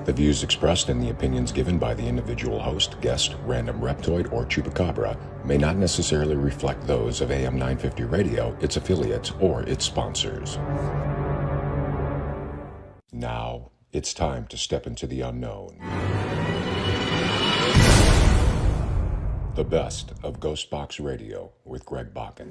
The views expressed and the opinions given by the individual host, guest, random reptoid, or chupacabra may not necessarily reflect those of AM 950 Radio, its affiliates, or its sponsors. Now, it's time to step into the unknown. The best of Ghostbox Radio with Greg Bakken.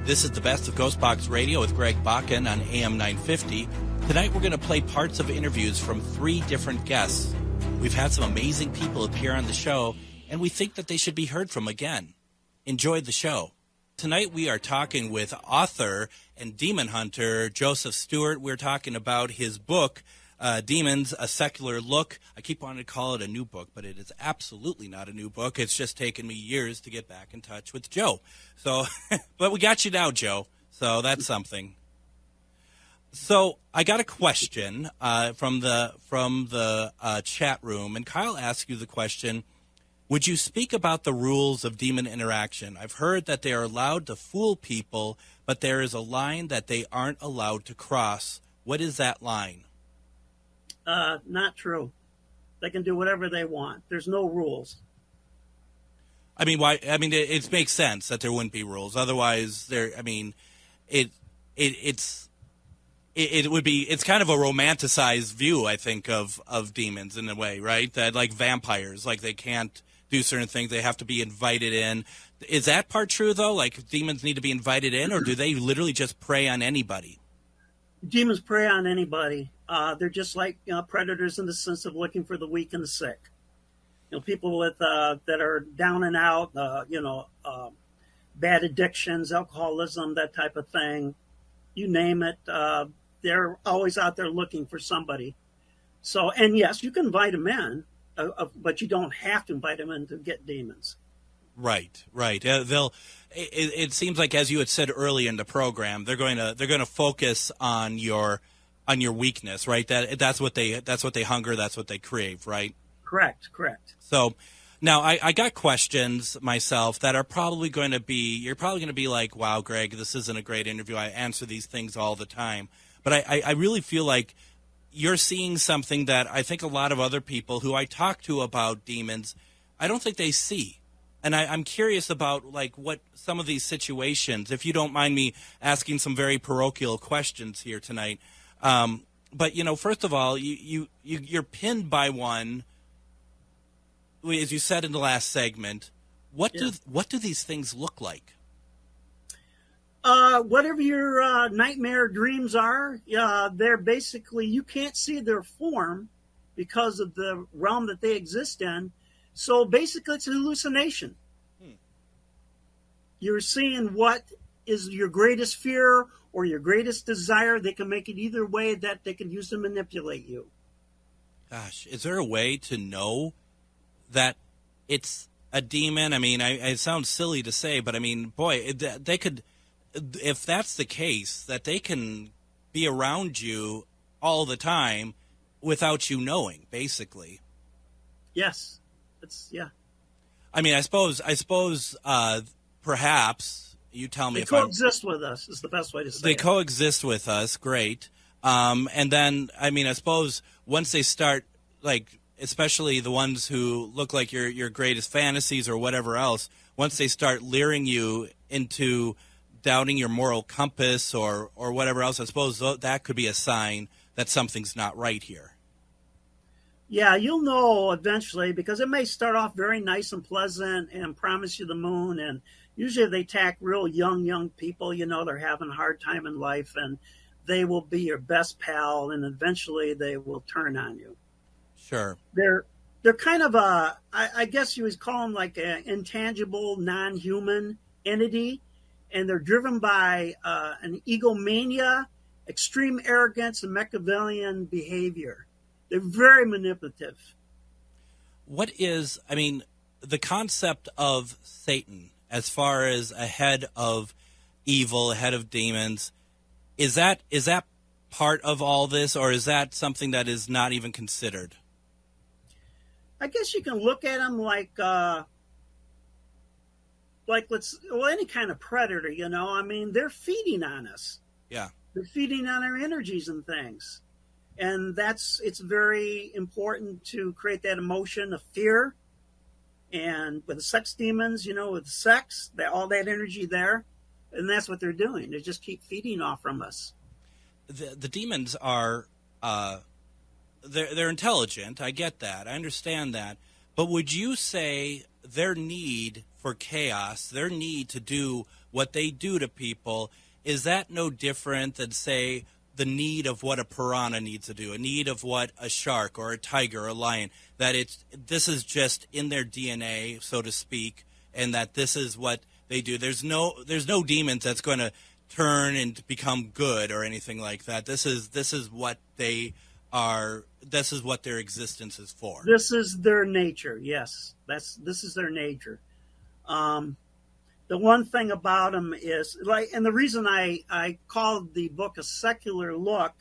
This is the best of Ghostbox Radio with Greg Bakken on AM 950. Tonight we're going to play parts of interviews from 3 different guests. We've had some amazing people appear on the show, and we think that they should be heard from again. Enjoy the show. Tonight we are talking with author and demon hunter Joseph Stewart. We're talking about his book, Demons, A Secular Look. I keep wanting to call it a new book, but it is absolutely not a new book. It's just taken me years to get back in touch with Joe. So, but we got you now, Joe. So that's something. So I got a question from the chat room, and Kyle asked you the question: would you speak about the rules of demon interaction? I've heard that they are allowed to fool people, but there is a line that they aren't allowed to cross. What is that line? Not true. They can do whatever they want. There's no rules. I mean, why? I mean, it makes sense that there wouldn't be rules. Otherwise, it's kind of a romanticized view, I think, of demons in a way, right? That like vampires, like they can't do certain things. They have to be invited in. Is that part true, though? Like demons need to be invited in, or do they literally just prey on anybody? Demons prey on anybody. They're just like predators in the sense of looking for the weak and the sick. People with that are down and out, bad addictions, alcoholism, that type of thing. You name it. They're always out there looking for somebody. So, and yes, you can invite them in, but you don't have to invite them in to get demons. Right. It seems like, as you had said earlier in the program, they're going to focus on your weakness, right? That's what they hunger, that's what they crave, right? Correct. So now I got questions myself that are probably going to be, you're probably going to be like, wow, Greg, this isn't a great interview. I answer these things all the time. But I really feel like you're seeing something that I think a lot of other people who I talk to about demons, I don't think they see. And I'm curious about like what some of these situations, if you don't mind me asking some very parochial questions here tonight. But first of all, you're pinned by one, as you said in the last segment. What do these things look like? Whatever your nightmare dreams are, they're basically, you can't see their form because of the realm that they exist in. So basically, it's a hallucination. You're seeing what is your greatest fear or your greatest desire. They can make it either way that they can use to manipulate you. Gosh, is there a way to know that it's a demon? I mean, it sounds silly to say, but I mean, boy, they could, if that's the case, that they can be around you all the time without you knowing, basically. Yes. I mean, I suppose, perhaps, you tell me if they coexist with us is the best way to say it. They coexist with us, great. And then, I mean, I suppose once they start, like, especially the ones who look like your greatest fantasies or whatever else, once they start luring you into doubting your moral compass or whatever else, I suppose that could be a sign that something's not right here. Yeah, you'll know eventually, because it may start off very nice and pleasant and promise you the moon. And usually they attack real young people, they're having a hard time in life, and they will be your best pal, and eventually they will turn on you. Sure. They're kind of I guess you would call them like an intangible, non-human entity, and they're driven by an egomania, extreme arrogance, and Machiavellian behavior. They're very manipulative. What is, I mean, the concept of Satan as far as a head of evil, a head of demons, is that part of all this, or is that something that is not even considered? I guess you can look at them like any kind of predator, I mean, they're feeding on us. Yeah. They're feeding on our energies and things. And it's very important to create that emotion of fear. And with the sex demons, with sex, all that energy there, and that's what they're doing. They just keep feeding off from us. The demons are, they're intelligent. I get that. I understand that. But would you say their need for chaos, their need to do what they do to people, is that no different than, say, the need of what a piranha needs to do, a need of what a shark or a tiger or a lion, that this is just in their DNA, so to speak, and that this is what they do. There's no demons that's going to turn and become good or anything like that. This is what they are. This is what their existence is for. This is their nature. Yes, this is their nature. The one thing about them is, and the reason I called the book A Secular Look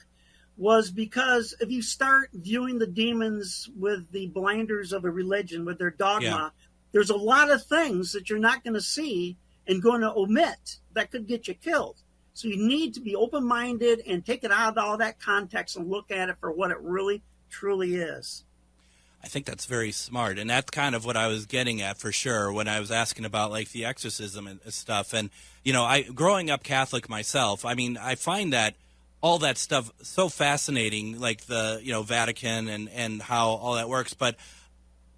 was because if you start viewing the demons with the blinders of a religion, with their dogma, there's a lot of things that you're not going to see and going to omit that could get you killed. So you need to be open-minded and take it out of all that context and look at it for what it really, truly is. I think that's very smart, and that's kind of what I was getting at for sure when I was asking about like the exorcism and stuff. And growing up Catholic myself, I mean, I find that all that stuff so fascinating, like the Vatican and how all that works. But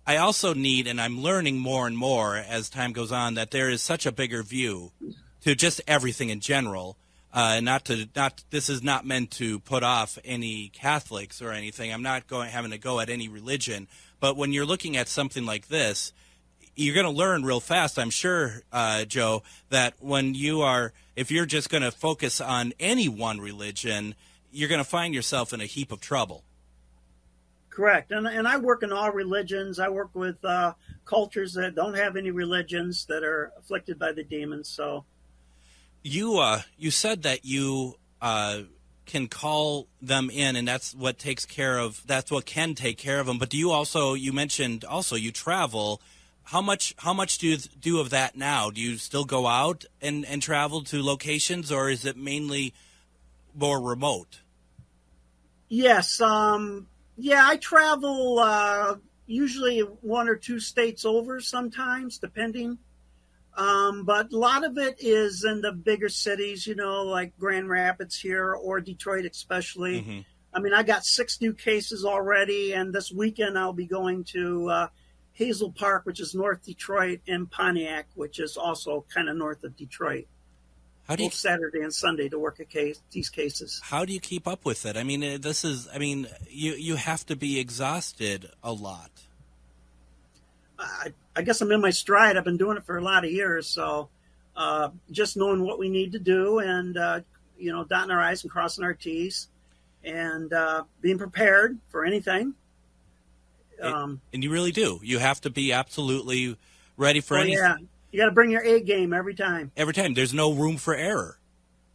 I also need, and I'm learning more and more as time goes on, that there is such a bigger view to just everything in general. This is not meant to put off any Catholics or anything. I'm not having to go at any religion. But when you're looking at something like this, you're going to learn real fast, I'm sure, Joe, that if you're just going to focus on any one religion, you're going to find yourself in a heap of trouble. Correct. And I work in all religions. I work with cultures that don't have any religions that are afflicted by the demons. So you said that you can call them in, and that's what can take care of them. But you mentioned also you travel. How much do you do of that now? Do you still go out and travel to locations, or is it mainly more remote? Yes. I travel usually 1 or 2 states over sometimes, depending. But a lot of it is in the bigger cities, like Grand Rapids here or Detroit especially. Mm-hmm. I mean, I got 6 new cases already, and this weekend I'll be going to Hazel Park, which is North Detroit, and Pontiac, which is also kind of north of Detroit. Both Saturday and Sunday to work these cases. How do you keep up with it? I mean, you have to be exhausted a lot. I guess I'm in my stride. I've been doing it for a lot of years. So just knowing what we need to do and, dotting our I's and crossing our T's and being prepared for anything. And you really do. You have to be absolutely ready for anything. Yeah. You got to bring your A game every time. Every time. There's no room for error.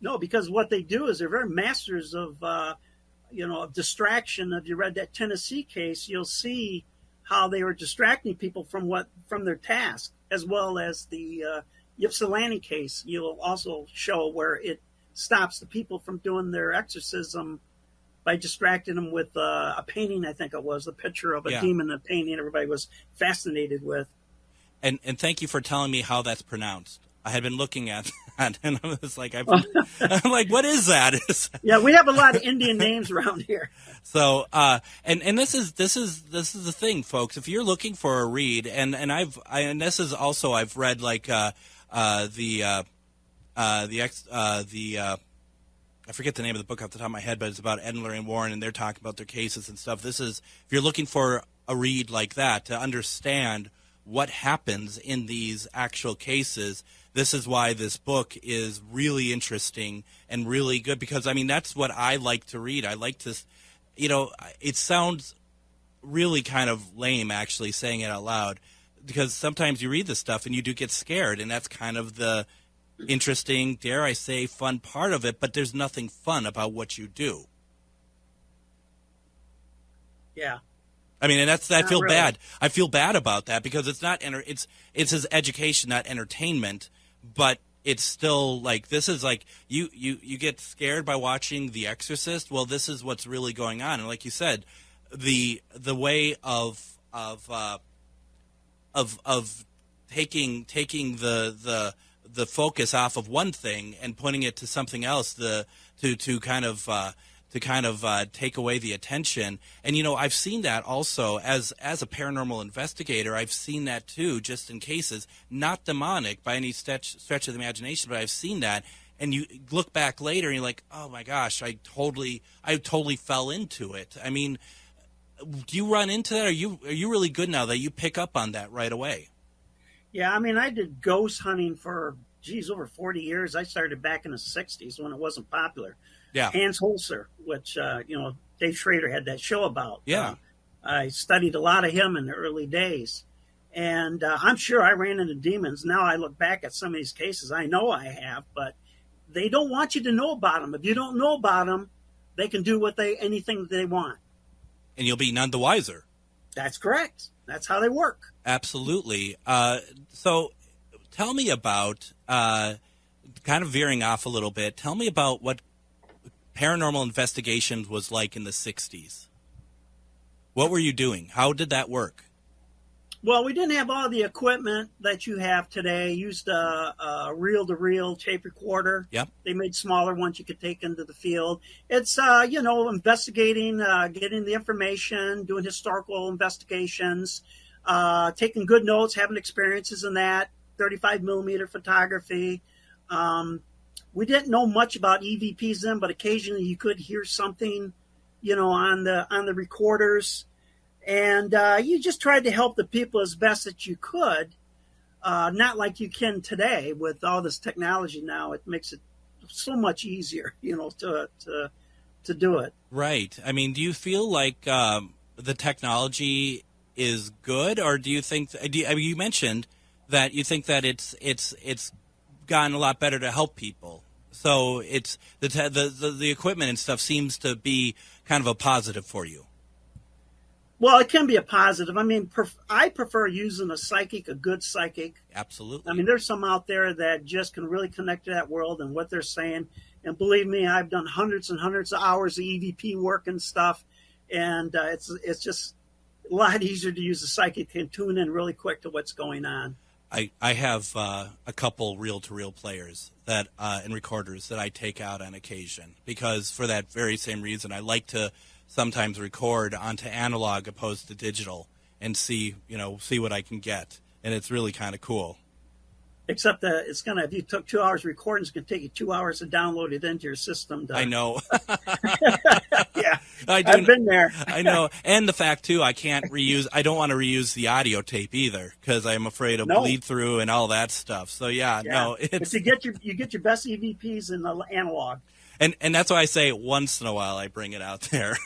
No, because what they do is they're very masters of, of distraction. If you read that Tennessee case, you'll see how they were distracting people from their task, as well as the Ypsilanti case. You'll also show where it stops the people from doing their exorcism by distracting them with a painting. I think it was a picture of a demon, a painting everybody was fascinated with. And thank you for telling me how that's pronounced. I had been looking at that, and I was like, I'm like, what is that? Yeah, we have a lot of Indian names around here. So, and this is the thing, folks. If you're looking for a read, and this is also I've read like I forget the name of the book off the top of my head, but it's about Edler and Warren, and they're talking about their cases and stuff. This is if you're looking for a read like that to understand what happens in these actual cases. This is why this book is really interesting and really good, because, I mean, that's what I like to read. I like to, it sounds really kind of lame actually saying it out loud, because sometimes you read this stuff and you do get scared, and that's kind of the interesting, dare I say, fun part of it, but there's nothing fun about what you do. Yeah. I mean, and I Not feel really. bad. I feel bad about that because it's not it's his education, not entertainment, but it's still like this is like you get scared by watching The Exorcist. Well, this is what's really going on, and like you said, the way of taking the focus off of one thing and putting it to something else, to kind of take away the attention. And I've seen that also as a paranormal investigator. I've seen that too, just in cases, not demonic by any stretch of the imagination, but I've seen that. And you look back later and you're like, oh my gosh, I totally fell into it. I mean, do you run into that? Are you really good now that you pick up on that right away? Yeah, I mean, I did ghost hunting for, over 40 years. I started back in the 60s when it wasn't popular. Yeah. Hans Holzer, which, Dave Schrader had that show about. Yeah. I studied a lot of him in the early days. And I'm sure I ran into demons. Now I look back at some of these cases. I know I have, but they don't want you to know about them. If you don't know about them, they can do anything that they want. And you'll be none the wiser. That's correct. That's how they work. Absolutely. So tell me about, kind of veering off a little bit, tell me about what paranormal investigations was like in the 60s. What were you doing? How did that work? Well, we didn't have all the equipment that you have today. Used a reel-to-reel tape recorder. Yep. They made smaller ones you could take into the field. It's, investigating, getting the information, doing historical investigations, taking good notes, having experiences in that, 35 millimeter photography. We didn't know much about EVPs then, but occasionally you could hear something, on the recorders. And you just tried to help the people as best that you could, not like you can today with all this technology now. It makes it so much easier, to do it. Right. I mean, do you feel like the technology is good, or do you think? You mentioned that you think that it's gotten a lot better to help people. So it's the equipment and stuff seems to be kind of a positive for you. Well, it can be a positive. I mean, I prefer using a good psychic. Absolutely. I mean, there's some out there that just can really connect to that world and what they're saying. And believe me, I've done hundreds and hundreds of hours of EVP work and stuff. And it's just a lot easier to use a psychic and tune in really quick to what's going on. I have a couple reel-to-reel players that and recorders that I take out on occasion because for that very same reason, I like to sometimes record onto analog opposed to digital and see what I can get. And it's really kind of cool. Except that if you took 2 hours recording, it's going to take you 2 hours to download it into your system. I know. Yeah, I've been there. I know. And the fact, too, I don't want to reuse the audio tape either because I'm afraid of bleed through and all that stuff. So, no. But you get your best EVPs in the analog. And that's why I say once in a while I bring it out there.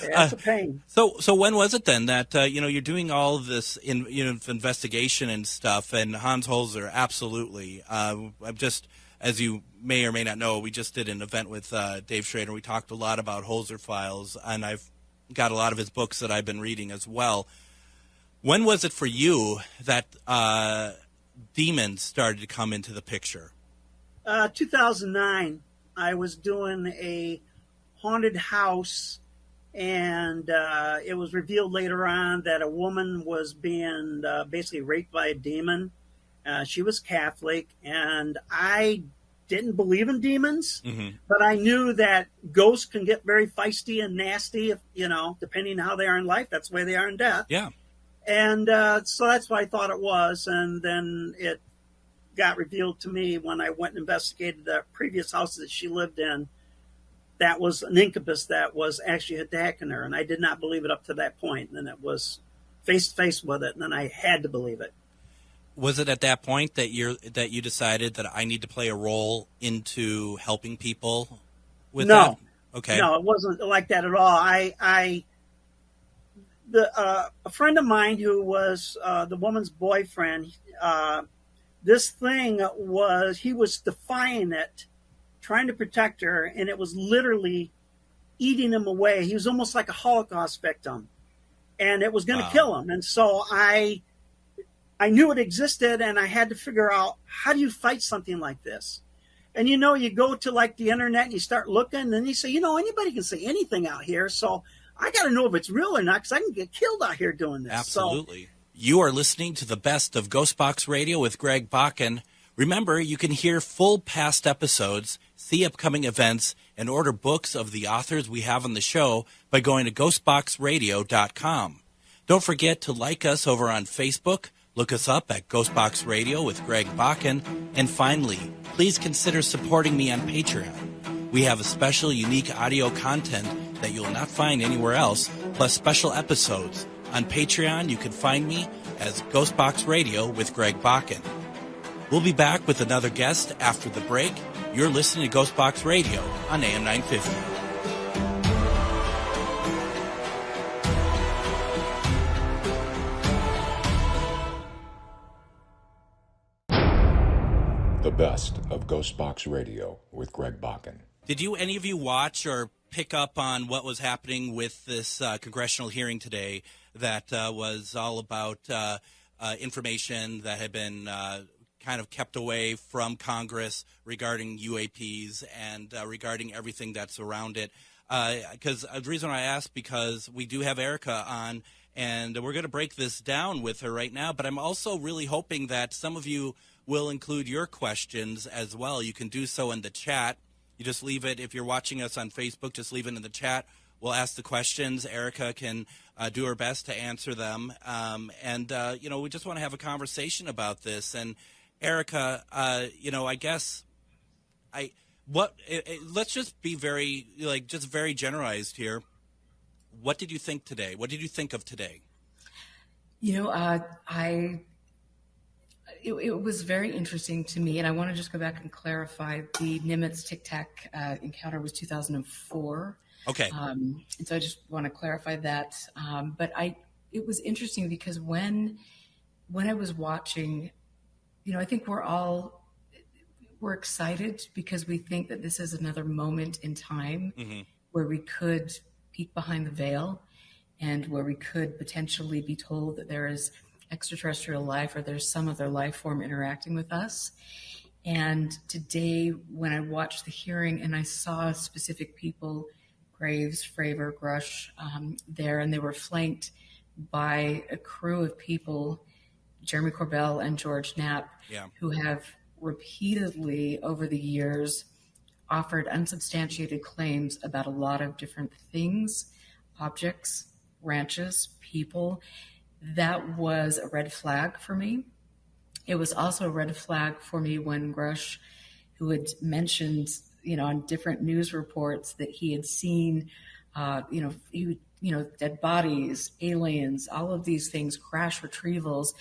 It's a pain. So when was it then that you're doing all of this investigation and stuff? And Hans Holzer, absolutely. I'm just, as you may or may not know, we just did an event with Dave Schrader. We talked a lot about Holzer files, and I've got a lot of his books that I've been reading as well. When was it for you that demons started to come into the picture? 2009, I was doing a haunted house, and it was revealed later on that a woman was being basically raped by a demon. She was Catholic, and I didn't believe in demons, but I knew that ghosts can get very feisty and nasty, depending on how they are in life. That's the way they are in death. Yeah. And so that's what I thought it was, and then it got revealed to me when I went and investigated the previous house that she lived in. That was an incubus that was actually attacking her, and I did not believe it up to that point. And then it was face to face with it, and then I had to believe it. Was it at that point that you decided that I need to play a role into helping people with that? Okay. No, it wasn't like that at all. A friend of mine who was the woman's boyfriend, this thing he was defying it, trying to protect her, and it was literally eating him away. He was almost like a Holocaust victim, and it was going to Wow. kill him. And so I knew it existed, and I had to figure out, how do you fight something like this? And you go to like the internet and you start looking, and then you say, anybody can say anything out here. So I got to know if it's real or not, because I can get killed out here doing this. Absolutely. You are listening to the best of Ghostbox Radio with Greg Bakken. Remember, you can hear full past episodes, see upcoming events, and order books of the authors we have on the show by going to ghostboxradio.com. Don't forget to like us over on Facebook. Look us up at Ghostbox Radio with Greg Bakken. And finally, please consider supporting me on Patreon. We have a special, unique audio content that you'll not find anywhere else, plus special episodes. On Patreon, you can find me as Ghostbox Radio with Greg Bakken. We'll be back with another guest after the break. You're listening to Ghostbox Radio on AM 950. The best of Ghostbox Radio with Greg Bakken. Did any of you watch or pick up on what was happening with this congressional hearing today that was all about information that had been kind of kept away from Congress regarding UAPs and regarding everything that's around it? Because the reason I ask, because we do have Erica on, and we're going to break this down with her right now, but I'm also really hoping that some of you will include your questions as well. You can do so in the chat. You just leave it, if you're watching us on Facebook, just leave it in the chat. We'll ask the questions. Erica can do her best to answer them. We just want to have a conversation about this. And Erica, I guess let's just be very, very generalized here. What did you think today? What did you think of today? It was very interesting to me, and I want to just go back and clarify. The Nimitz Tic Tac encounter was 2004. Okay. And so I just want to clarify that. But it was interesting because when I was watching, I think we're excited because we think that this is another moment in time where we could peek behind the veil and where we could potentially be told that there is extraterrestrial life or there's some other life form interacting with us. And today, when I watched the hearing and I saw specific people, Graves, Fravor, Grush, there, and they were flanked by a crew of people, Jeremy Corbell and George Knapp, who have repeatedly over the years offered unsubstantiated claims about a lot of different things, objects, ranches, people. That was a red flag for me. It was also a red flag for me when Grush, who had mentioned, on different news reports that he had seen, dead bodies, aliens, all of these things, crash retrievals.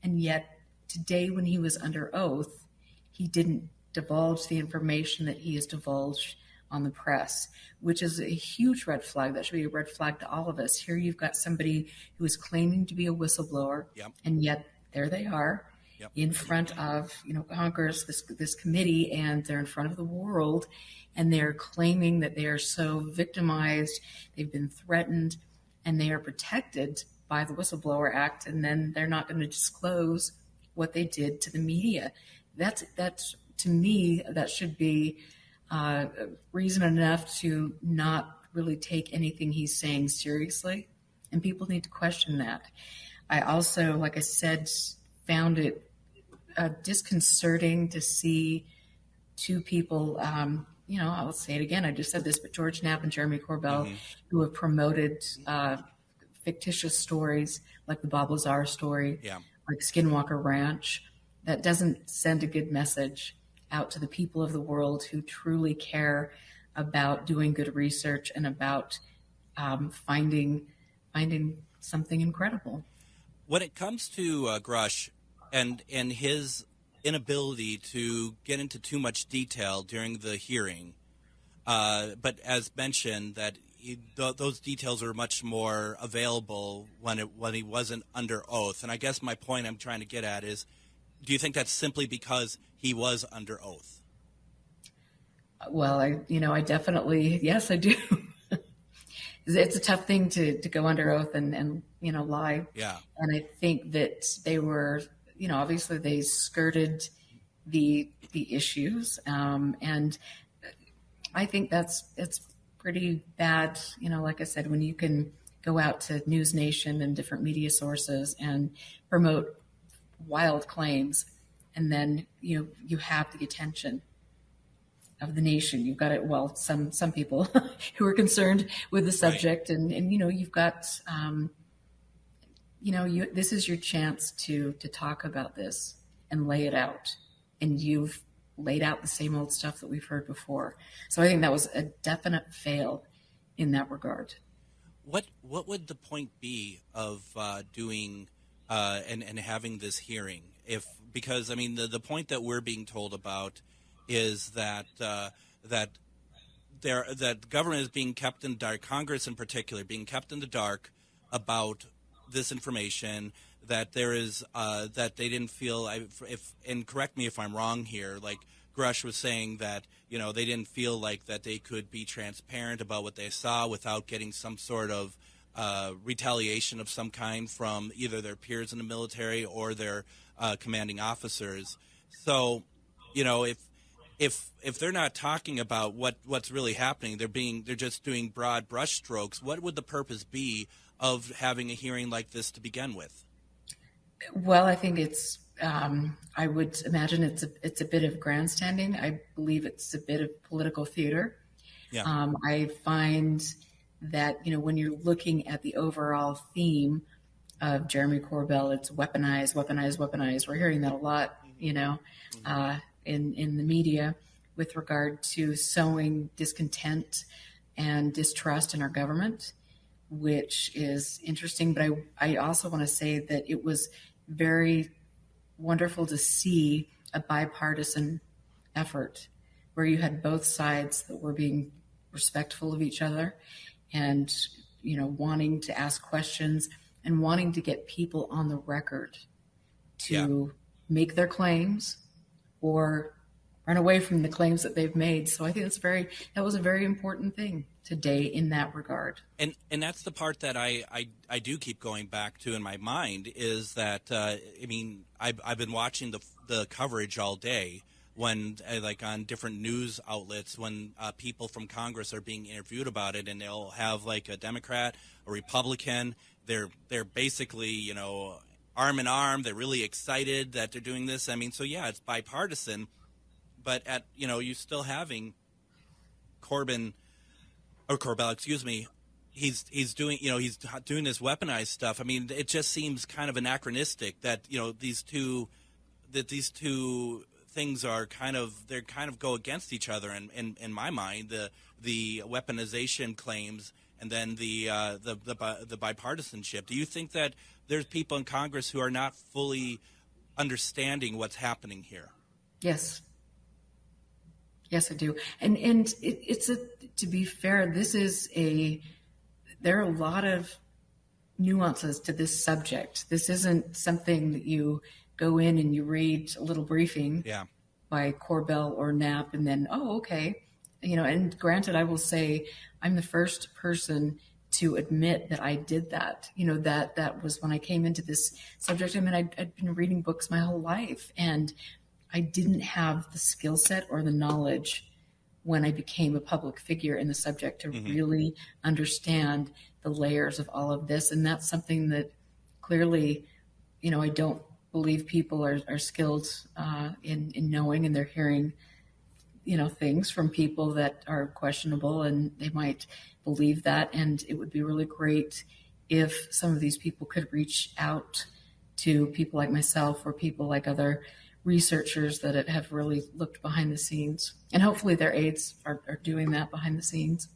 And yet today, when he was under oath, he didn't divulge the information that he has divulged on the press, which is a huge red flag. That should be a red flag to all of us. Here you've got somebody who is claiming to be a whistleblower, and yet there they are in front of Congress, this committee, and they're in front of the world, and they're claiming that they are so victimized, they've been threatened, and they are protected by the Whistleblower Act, and then they're not going to disclose what they did to the media. That's to me, that should be reason enough to not really take anything he's saying seriously, and people need to question that. I also, like I said, found it disconcerting to see two people, I'll say it again, I just said this, but George Knapp and Jeremy Corbell, who have promoted fictitious stories like the Bob Lazar story, like Skinwalker Ranch. That doesn't send a good message out to the people of the world who truly care about doing good research and about finding something incredible. When it comes to Grush and his inability to get into too much detail during the hearing, but as mentioned, that those details are much more available when he wasn't under oath. And I guess my point I'm trying to get at is, do you think that's simply because he was under oath? Well, I definitely, yes, I do. it's a tough thing to go under oath and lie. Yeah. And I think that they were, obviously they skirted the issues, and I think it's pretty bad. Like I said, when you can go out to News Nation and different media sources and promote wild claims, and then you have the attention of the nation. You've got it. Well, some people who are concerned with the subject, right. and you've got this is your chance to talk about this and lay it out, and you've laid out the same old stuff that we've heard before. So I think that was a definite fail in that regard. What would the point be of doing and having this hearing? Because I mean the point that we're being told about is that that government is being kept in the dark, Congress in particular being kept in the dark about this information, that there is that they didn't feel, and correct me if I'm wrong here, like Grush was saying that they didn't feel like that they could be transparent about what they saw without getting some sort of retaliation of some kind from either their peers in the military or their commanding officers. So if they're not talking about what's really happening, they're just doing broad brushstrokes, what would the purpose be of having a hearing like this to begin with? Well, I think it's I would imagine it's a bit of grandstanding. I believe it's a bit of political theater. Yeah. I find that when you're looking at the overall theme of Jeremy Corbell, it's weaponize, weaponize, weaponize. We're hearing that a lot, in the media with regard to sowing discontent and distrust in our government, which is interesting. But I also want to say that it was very wonderful to see a bipartisan effort where you had both sides that were being respectful of each other and, wanting to ask questions and wanting to get people on the record to make their claims or run away from the claims that they've made. So I think that was a very important thing today in that regard. And that's the part that I do keep going back to in my mind is that, I've been watching the coverage all day when, like on different news outlets, when people from Congress are being interviewed about it, and they'll have like a Democrat, a Republican, they're basically, arm in arm. They're really excited that they're doing this. I mean, so yeah, it's bipartisan, but you're still having Corbell, excuse me. He's doing, he's doing this weaponized stuff. I mean, it just seems kind of anachronistic that, these two things are kind of go against each other. And in my mind, the weaponization claims and then the bipartisanship. Do you think that there's people in Congress who are not fully understanding what's happening here? Yes. Yes, I do. And it's to be fair, there are a lot of nuances to this subject. This isn't something that you go in and you read a little briefing by Corbell or Knapp and then, oh, okay. And granted, I will say I'm the first person to admit that I did that. That was when I came into this subject. I mean, I'd been reading books my whole life, and I didn't have the skill set or the knowledge when I became a public figure in the subject to really understand the layers of all of this. And that's something that clearly, I don't believe people are skilled in knowing, and they're hearing, things from people that are questionable, and they might believe that. And it would be really great if some of these people could reach out to people like myself or people like other researchers that have really looked behind the scenes, and hopefully their aides are doing that behind the scenes.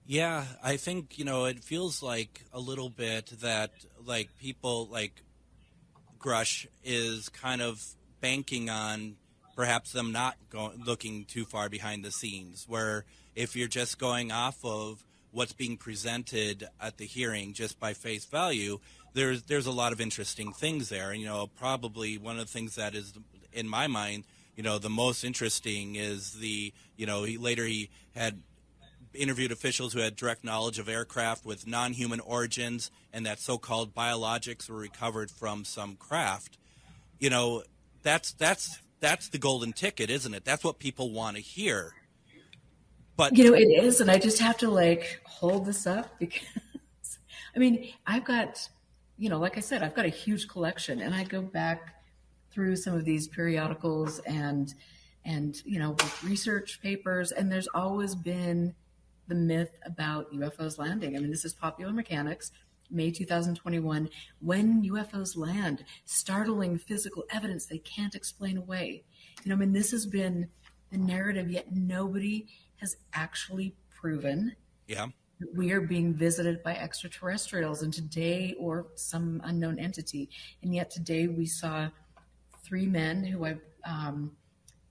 Yeah, I think, it feels like a little bit that like people like Grush is kind of banking on perhaps them not looking too far behind the scenes, where if you're just going off of what's being presented at the hearing just by face value, there's a lot of interesting things there. And, probably one of the things that is, in my mind, the most interesting is he had interviewed officials who had direct knowledge of aircraft with non-human origins, and that so-called biologics were recovered from some craft. You know, that's the golden ticket, isn't it? That's what people want to hear. But You know, it is, and I just have to like hold this up because I mean, I've got, you know, like I said, I've got a huge collection, and I go back through some of these periodicals and you know, research papers, and there's always been the myth about UFOs landing. I mean, this is Popular Mechanics, May 2021. When UFOs land, startling physical evidence they can't explain away. You know, I mean, this has been the narrative, yet nobody has actually proven yeah, that we are being visited by extraterrestrials, and today, or some unknown entity. And yet today we saw three men who I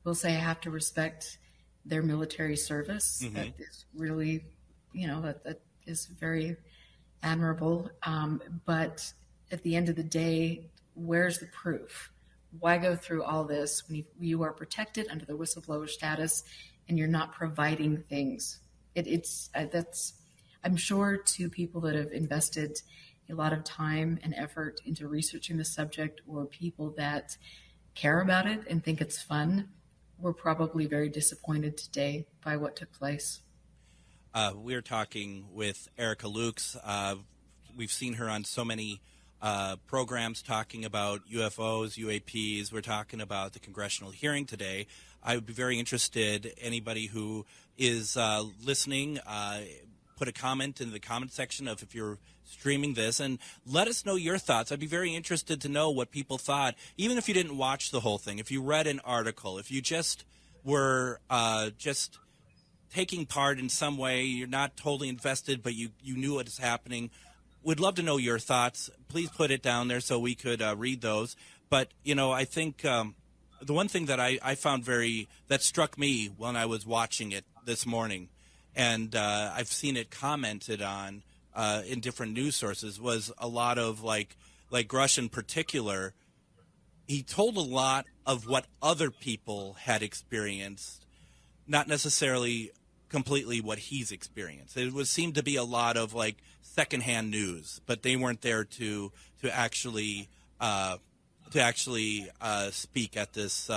will say I have to respect their military service. Mm-hmm. That is really, you know, that is very admirable. But at the end of the day, where's the proof? Why go through all this when you are protected under the whistleblower status and you're not providing things? That's, I'm sure, to people that have invested a lot of time and effort into researching the subject, or people that care about it and think it's fun, we're probably very disappointed today by what took place. We're talking with Erica Lukes. We've seen her on so many programs talking about UFOs, UAPs. We're talking about the congressional hearing today. I would be very interested, anybody who is listening, put a comment in the comment section of if you're streaming this, and let us know your thoughts. I'd be very interested to know what people thought, even if you didn't watch the whole thing, if you read an article, if you just were just taking part in some way, you're not totally invested, but you knew what is happening. We'd love to know your thoughts. Please put it down there so we could read those. But, you know, I think the one thing that I found that struck me when I was watching it this morning, and I've seen it commented on in different news sources, was a lot of like Grush in particular. He told a lot of what other people had experienced, not necessarily completely what he's experienced. It seemed to be a lot of like secondhand news, but they weren't there to actually speak at this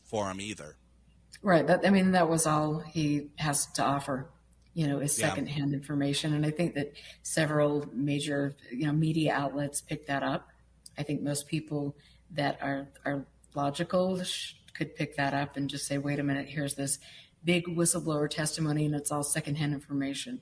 forum either. Right. That was all he has to offer, you know, is secondhand information. And I think that several major, you know, media outlets picked that up. I think most people that are logical could pick that up and just say, wait a minute, here's this big whistleblower testimony, and it's all secondhand information.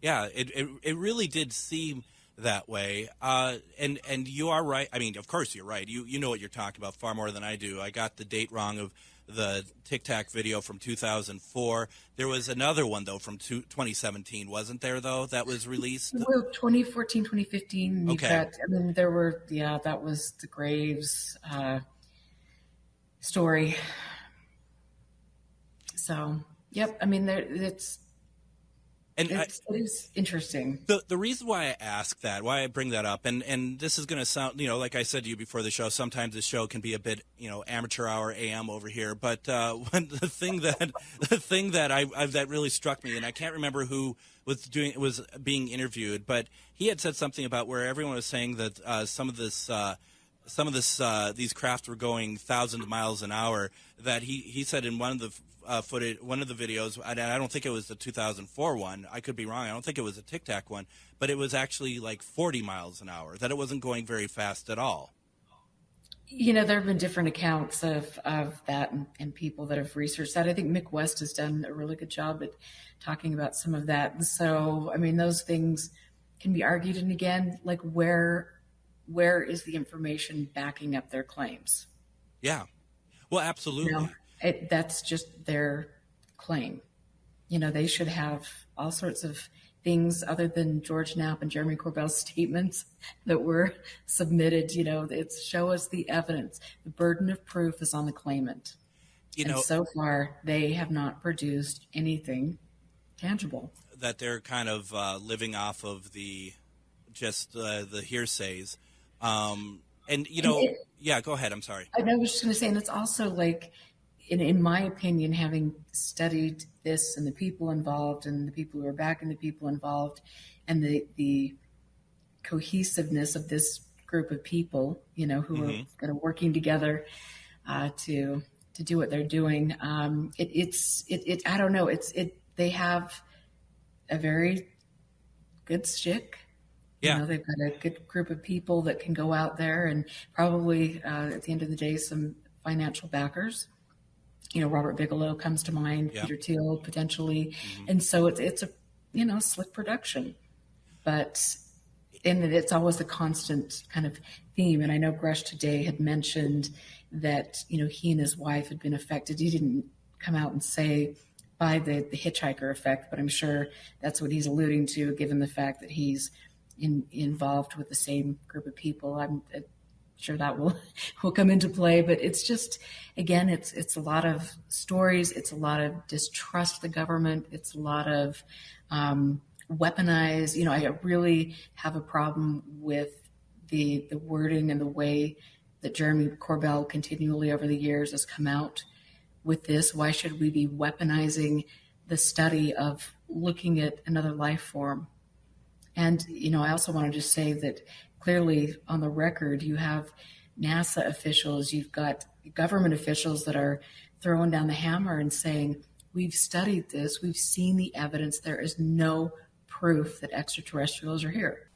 Yeah, it really did seem that way. And you are right. I mean, of course you're right. You know what you're talking about far more than I do. I got the date wrong of the Tic Tac video from 2004. There was another one, though, from 2017, wasn't there, though, that was released? Well, 2014, 2015. Okay. There were, that was the Graves story. So, yep. I mean, it is interesting. The reason why I ask that, why I bring that up, and this is going to sound, you know, like I said to you before the show, sometimes the show can be a bit, you know, amateur hour AM over here. But the thing that really struck me, and I can't remember who was being interviewed, but he had said something about where everyone was saying that some of these craft were going thousands of miles an hour. That he said in one of the footage, one of the videos, and I don't think it was the 2004 one. I could be wrong. I don't think it was a Tic Tac one, but it was actually like 40 miles an hour. That it wasn't going very fast at all. You know, there have been different accounts of that and people that have researched that. I think Mick West has done a really good job at talking about some of that. So, I mean, those things can be argued. And again, like where is the information backing up their claims? Yeah. Well, absolutely. You know, that's just their claim. You know, they should have all sorts of things other than George Knapp and Jeremy Corbell's statements that were submitted. You know, it's show us the evidence. The burden of proof is on the claimant. And so far, they have not produced anything tangible. That they're kind of living off of the hearsays. And, you know, yeah, go ahead. I'm sorry. I was just going to say, and it's also like, in my opinion, having studied this and the people involved and the people who are backing the people involved and the cohesiveness of this group of people, who are kind of working together to do what they're doing. I don't know. They have a very good stick. Yeah. They've got a good group of people that can go out there and probably at the end of the day, some financial backers. Robert Bigelow comes to mind, Yeah. Peter Thiel potentially. And so it's a, slick production, and it's always a constant kind of theme. And I know Gresh today had mentioned that, he and his wife had been affected. He didn't come out and say by the hitchhiker effect, but I'm sure that's what he's alluding to, given the fact that he's involved with the same group of people. I'm sure that will come into play, but it's just, again, it's a lot of stories. It's a lot of distrust the government. It's a lot of weaponize. I really have a problem with the wording and the way that Jeremy Corbell continually over the years has come out with this. Why should we be weaponizing the study of looking at another life form? And, I also want to just say that clearly on the record, you have NASA officials, you've got government officials that are throwing down the hammer and saying, we've studied this, we've seen the evidence, there is no proof that extraterrestrials are here.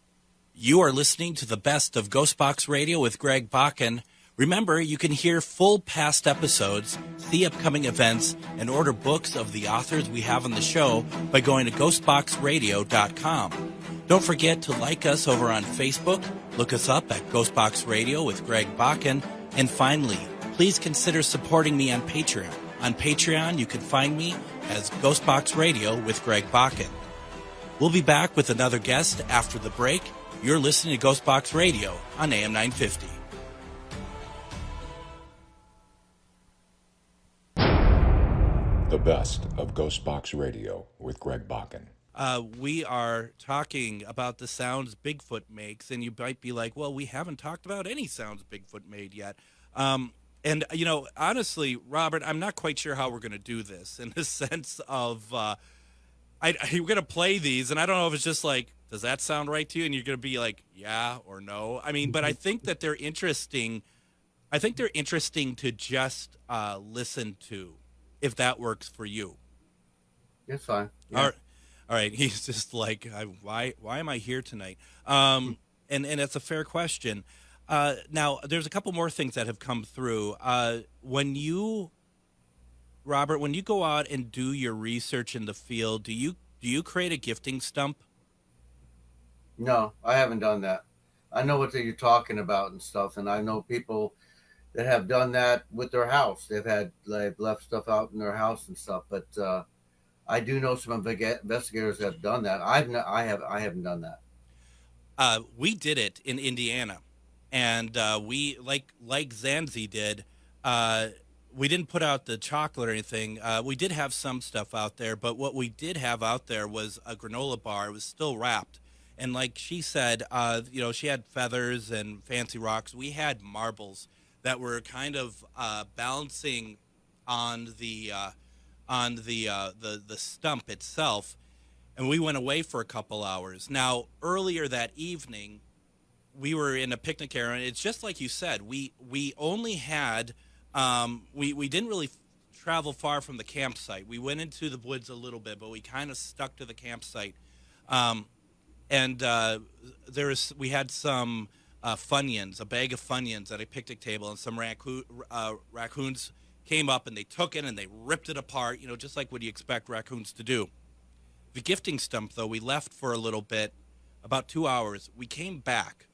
You are listening to the best of Ghostbox Radio with Greg Bakken. Remember, you can hear full past episodes, see upcoming events, and order books of the authors we have on the show by going to ghostboxradio.com. Don't forget to like us over on Facebook, look us up at Ghostbox Radio with Greg Bakken, and finally, please consider supporting me on Patreon. On Patreon, you can find me as Ghostbox Radio with Greg Bakken. We'll be back with another guest after the break. You're listening to Ghostbox Radio on AM 950. The best of Ghostbox Radio with Greg Bakken. We are talking about the sounds Bigfoot makes, and you might be like, well, we haven't talked about any sounds Bigfoot made yet. And, honestly, Robert, I'm not quite sure how we're going to do this in the sense of we're going to play these, and I don't know if it's just like, does that sound right to you? And you're going to be like, yeah or no. I mean, but I think that they're interesting. I think they're interesting to just listen to, if that works for you. It's fine. Yeah. All right. He's just like, why am I here tonight? And that's a fair question. Now, there's a couple more things that have come through. Robert, when you go out and do your research in the field, do you create a gifting stump? No, I haven't done that. I know what you're talking about and stuff, and I know people that have done that with their house. They've left stuff out in their house and stuff, but I do know some investigators that have done that. I haven't done that. We did it in Indiana, and we like Zanzi did. We didn't put out the chocolate or anything. We did have some stuff out there, but what we did have out there was a granola bar. It was still wrapped, and like she said, she had feathers and fancy rocks. We had marbles that were kind of balancing on the stump itself, and we went away for a couple hours. Now, earlier that evening, we were in a picnic area, and it's just like you said. We only had we didn't really travel far from the campsite. We went into the woods a little bit, but we kind of stuck to the campsite. And we had some Funyuns, a bag of Funyuns at a picnic table, and some raccoons came up and they took it and they ripped it apart, just like what you expect raccoons to do. The gifting stump, though, we left for a little bit, about 2 hours. We came back,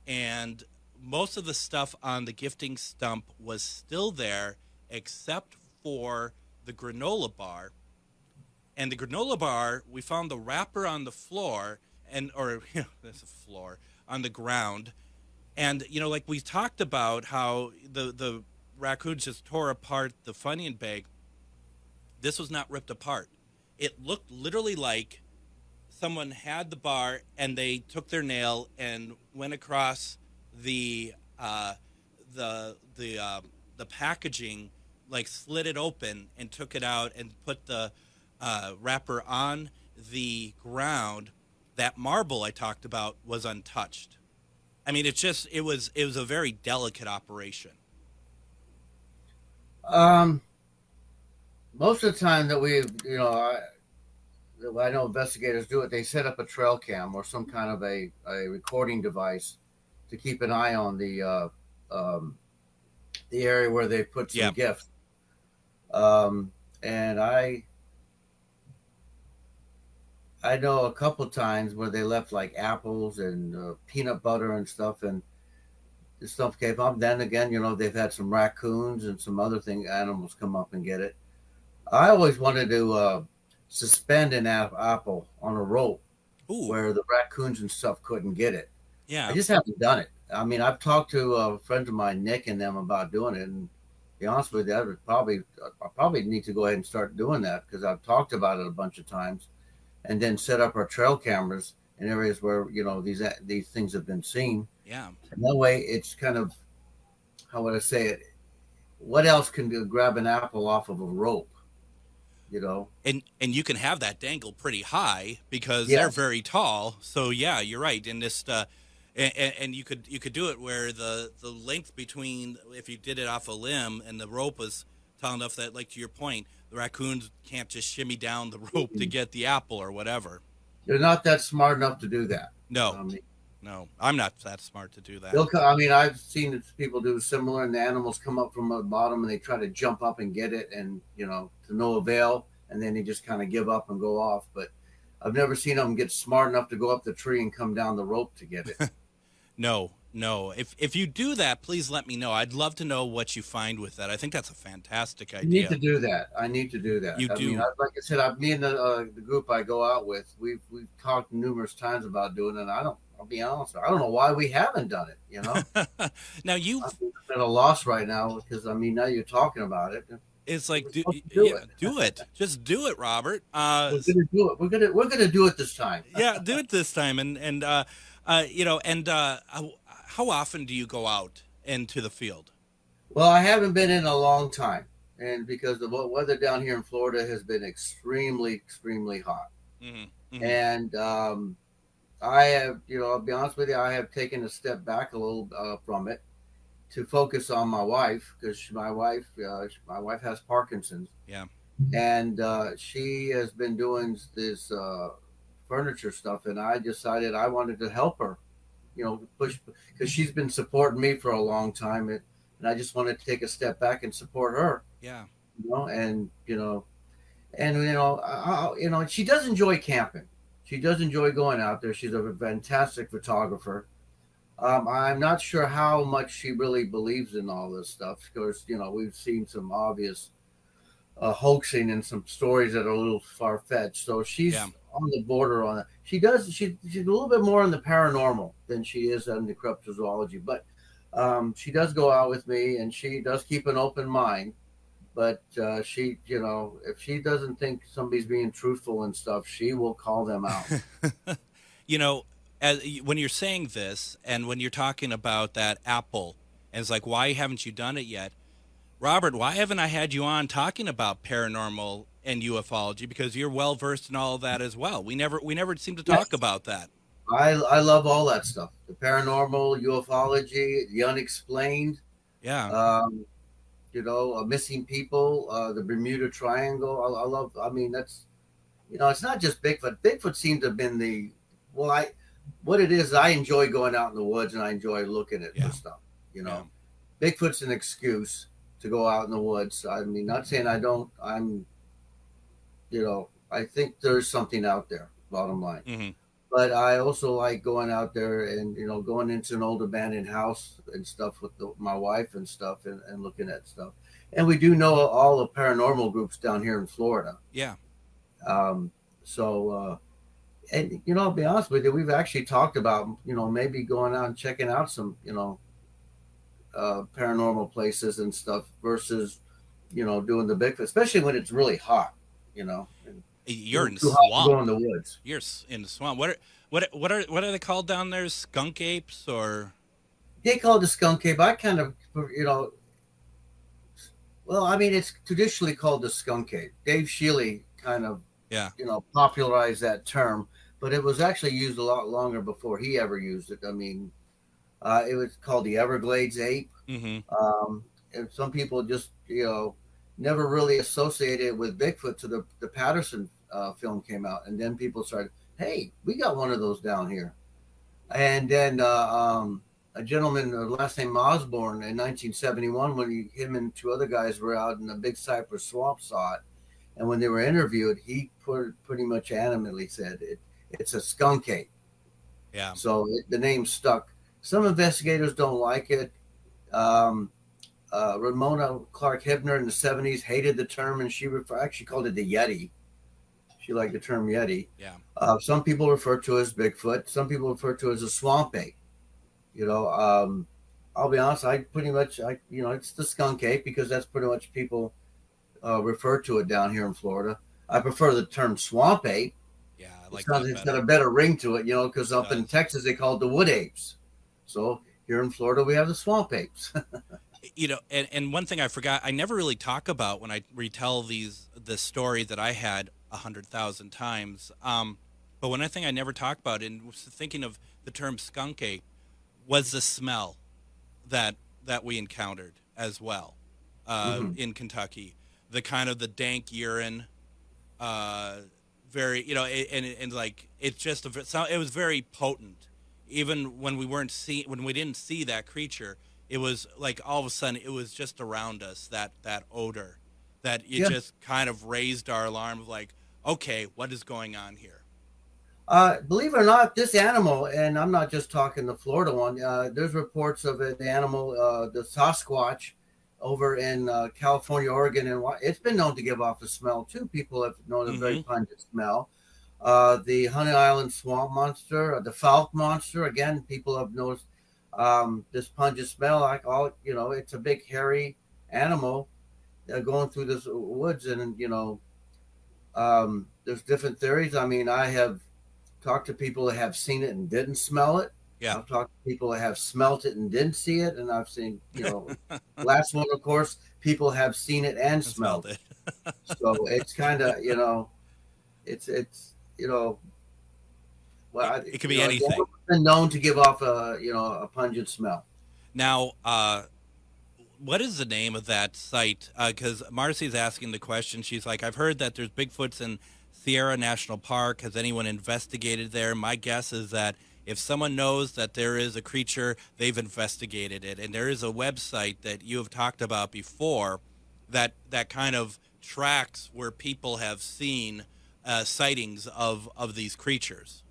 and most of the stuff on the gifting stump was still there, except for the granola bar. And the granola bar, we found the wrapper on the floor, there's a floor on the ground. And, like we talked about how the raccoons just tore apart the Funyun bag. This was not ripped apart. It looked literally like someone had the bar and they took their nail and went across the packaging like slid it open and took it out and put the wrapper on the ground, that marble I talked about was untouched. I mean, it was a very delicate operation. Most of the time that I know investigators do it, they set up a trail cam or some kind of a recording device to keep an eye on the area where they put some gifts. And I know a couple times where they left like apples and peanut butter and stuff, and the stuff came up. Then again, they've had some raccoons and some other animals come up and get it. I always wanted to suspend an apple on a rope. Ooh. Where the raccoons and stuff couldn't get it. Yeah. I just haven't done it. I mean, I've talked to friends of mine, Nick and them, about doing it. And to be honest with you, I probably need to go ahead and start doing that, because I've talked about it a bunch of times, and then set up our trail cameras in areas where, these things have been seen. Yeah. And that way it's kind of, how would I say it? What else can do? Grab an apple off of a rope, And you can have that dangle pretty high because Yes. they're very tall. So yeah, you're right. And this, and you could do it where the length between, if you did it off a limb and the rope was tall enough that, like to your point, the raccoons can't just shimmy down the rope to get the apple or whatever. They're not that smart enough to do that. No, no, I'm not that smart to do that. I've seen people do similar, and the animals come up from the bottom and they try to jump up and get it, and to no avail, and then they just kind of give up and go off. But I've never seen them get smart enough to go up the tree and come down the rope to get it. No. If you do that, please let me know. I'd love to know what you find with that. I think that's a fantastic idea. I need to do that. You do. Mean, like I said, me and the group I go out with, we've talked numerous times about doing it. I'll be honest, I don't know why we haven't done it. Now you've at a loss right now, because now you're talking about it. It's like do it. Just do it, Robert. We're gonna do it. We're gonna do it this time. Yeah, do it this time. And how often do you go out into the field? Well, I haven't been in a long time, and because the weather down here in Florida has been extremely, extremely hot. Mm-hmm. Mm-hmm. And I have, I'll be honest with you, I have taken a step back a little from it to focus on my wife, because my wife has Parkinson's. Yeah. And she has been doing this furniture stuff, and I decided I wanted to help her, push, because she's been supporting me for a long time, and I just wanted to take a step back and support her. Yeah. She does enjoy camping. She does enjoy going out there. She's a fantastic photographer. I'm not sure how much she really believes in all this stuff, because we've seen some obvious hoaxing and some stories that are a little far-fetched. So she's on the border on it. She's a little bit more in the paranormal than she is in the cryptozoology, but she does go out with me, and she does keep an open mind. But she, if she doesn't think somebody's being truthful and stuff, she will call them out. When you're saying this, and when you're talking about that apple, and it's like, why haven't you done it yet? Robert, why haven't I had you on talking about paranormal and ufology? Because you're well versed in all of that as well. We never seem to talk about that. I love all that stuff. The paranormal, ufology, the unexplained. Yeah. Missing people, the Bermuda Triangle. I love, that's, it's not just Bigfoot. Bigfoot seems to have been what it is, I enjoy going out in the woods, and I enjoy looking at this stuff, Bigfoot's an excuse to go out in the woods. I mean, not saying I don't, I think there's something out there, bottom line. Mm-hmm. But I also like going out there and, going into an old abandoned house and stuff with my wife and stuff, and looking at stuff. And we do know all the paranormal groups down here in Florida. Yeah. And, I'll be honest with you, we've actually talked about, maybe going out and checking out some, paranormal places and stuff versus, doing the Bigfoot, especially when it's really hot, You're in the swamp. swamp. In the woods. You're in the swamp. What are they called down there? Skunk apes, or? They call it the skunk ape. I kind of, Well, I mean, it's traditionally called the skunk ape. Dave Shealy kind of, Yeah. popularized that term, but it was actually used a lot longer before he ever used it. I mean, it was called the Everglades ape. Mm-hmm. And some people just, never really associated it with Bigfoot till the Patterson film came out. And then people started, hey, we got one of those down here. And then a gentleman, last name Osborne, in 1971, when him and two other guys were out in the Big Cypress Swamp, saw it. And when they were interviewed, he pretty much animatedly said it's a skunk ape. Yeah. So the name stuck. Some investigators don't like it. Ramona Clark Hibner in the 70s hated the term, and she actually called it the Yeti. She liked the term Yeti. Yeah. Some people refer to it as Bigfoot. Some people refer to it as a swamp ape. I'll be honest. It's the skunk ape because that's pretty much people refer to it down here in Florida. I prefer the term swamp ape. Yeah, I like that It's better. got a better ring to it, because up in Texas they call it the wood apes. So here in Florida we have the swamp apes. And one thing I forgot, I never really talk about when I retell the story that I had 100,000 times. But one thing I never talk about, and was thinking of the term skunk ape, was the smell that we encountered as well in Kentucky. The kind of the dank urine, very and like it's just it was very potent. Even when we didn't see that creature, it was like all of a sudden it was just around us, that odor that it just kind of raised our alarm of like, okay, what is going on here? Believe it or not, this animal, and I'm not just talking the Florida one, there's reports of the animal, the Sasquatch, over in California, Oregon, and it's been known to give off a smell too. People have known a very pungent smell. The Honey Island swamp monster, the Falk monster, again, people have noticed this pungent smell. Like it's a big hairy animal going through this woods, and there's different theories. I mean, I have talked to people that have seen it and didn't smell it. Yeah. I've talked to people that have smelt it and didn't see it, and I've seen, last one, of course, people have seen it and smelled it. So it's kind of, it's well, it could be anything. It's been known to give off a pungent smell. Now, what is the name of that site? Because Marcy's asking the question. She's like, I've heard that there's Bigfoots in Sierra National Park. Has anyone investigated there? My guess is that if someone knows that there is a creature, they've investigated it. And there is a website that you have talked about before that kind of tracks where people have seen sightings of these creatures.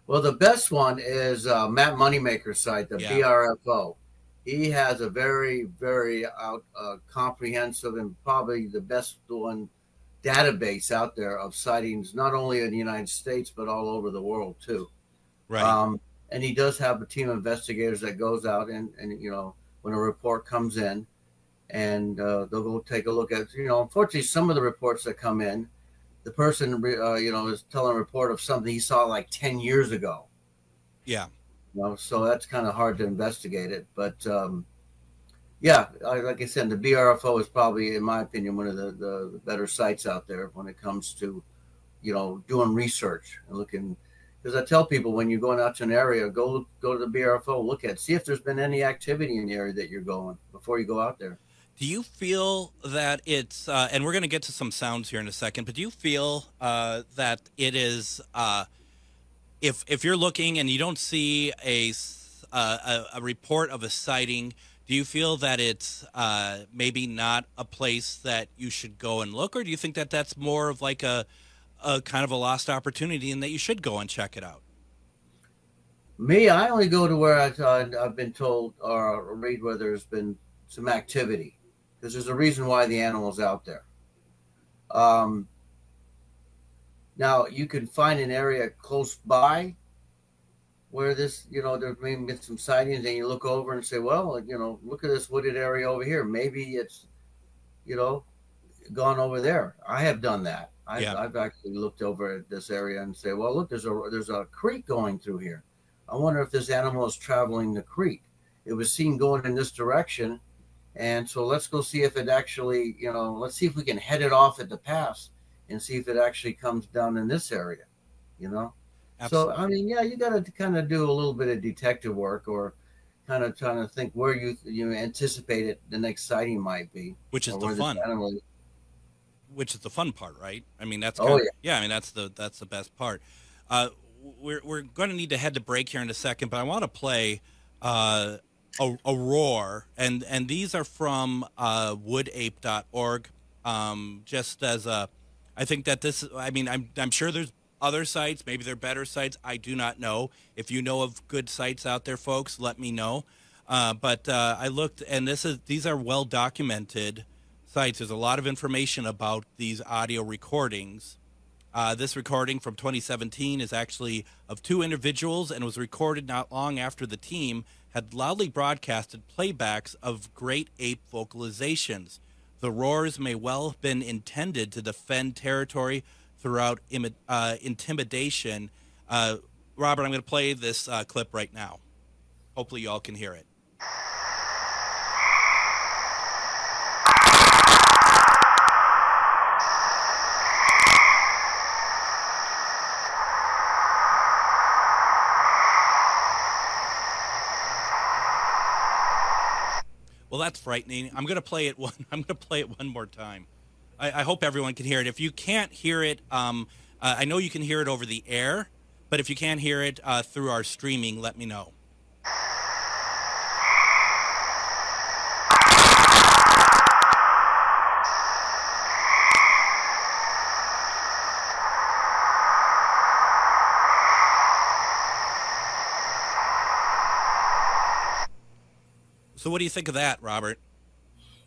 Well, the best one is Matt Moneymaker's site, the BRFO. He has a very, very comprehensive and probably the best one database out there of sightings, not only in the United States, but all over the world too. Right. And he does have a team of investigators that goes out and when a report comes in, and they'll go take a look at, unfortunately, some of the reports that come in, the person, is telling a report of something he saw like 10 years ago. Yeah. So that's kind of hard to investigate it. But, like I said, the BRFO is probably, in my opinion, one of the better sites out there when it comes to, doing research and looking. Because I tell people, when you're going out to an area, go to the BRFO, see if there's been any activity in the area that you're going before you go out there. Do you feel that it's, and we're going to get to some sounds here in a second, but do you feel that it is, if you're looking and you don't see a report of a sighting, do you feel that it's maybe not a place that you should go and look, or do you think that that's more of like a kind of a lost opportunity and that you should go and check it out? Me, I only go to where I've been told or read where there's been some activity, because there's a reason why the animal's out there. Now, you can find an area close by where this, there may be some sightings, and you look over and say, well, look at this wooded area over here. Maybe it's, gone over there. I have done that. I've actually looked over at this area and say, well, look, there's a creek going through here. I wonder if this animal is traveling the creek. It was seen going in this direction, And so let's go see if it actually, let's see if we can head it off at the pass and see if it actually comes down in this area, Absolutely. So, I mean, yeah, you got to kind of do a little bit of detective work, or kind of trying to think where you anticipate it, the next sighting might be. Which is or the where this fun. animal- Which is the fun part, right? I mean, that's Oh, I mean, that's the best part. We're going to need to head to break here in a second, but I want to play a roar, and these are from woodape.org. Just as a, I think that this, I mean, I'm sure there's other sites, maybe they're better sites. I do not know. If you know of good sites out there, folks, let me know. But I looked, and these are well documented sites. There's a lot of information about these audio recordings. This recording from 2017 is actually of two individuals and was recorded not long after the team had loudly broadcasted playbacks of great ape vocalizations. The roars may well have been intended to defend territory throughout intimidation. Robert, I'm going to play this clip right now. Hopefully you all can hear it. Well, that's frightening. I'm going to play it one more time. I hope everyone can hear it. If you can't hear it, I know you can hear it over the air, but if you can't hear it through our streaming, let me know. So what do you think of that, Robert?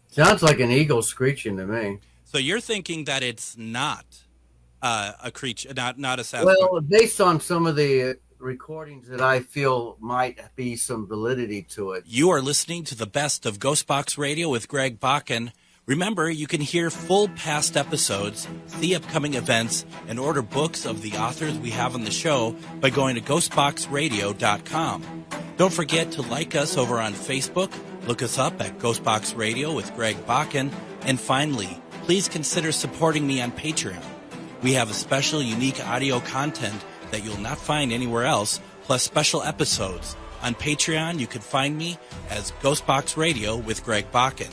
Sounds like an eagle screeching to me. So you're thinking that it's not a creature, not a Sasquatch? Well, based on some of the recordings that I feel might be some validity to it. You are listening to the best of Ghostbox Radio with Greg Bakken. Remember, you can hear full past episodes, see upcoming events, and order books of the authors we have on the show by going to ghostboxradio.com. Don't forget to like us over on Facebook, look us up at Ghostbox Radio with Greg Bakken, and finally, please consider supporting me on Patreon. We have a special, unique audio content that you'll not find anywhere else, plus special episodes. On Patreon, you can find me as Ghostbox Radio with Greg Bakken.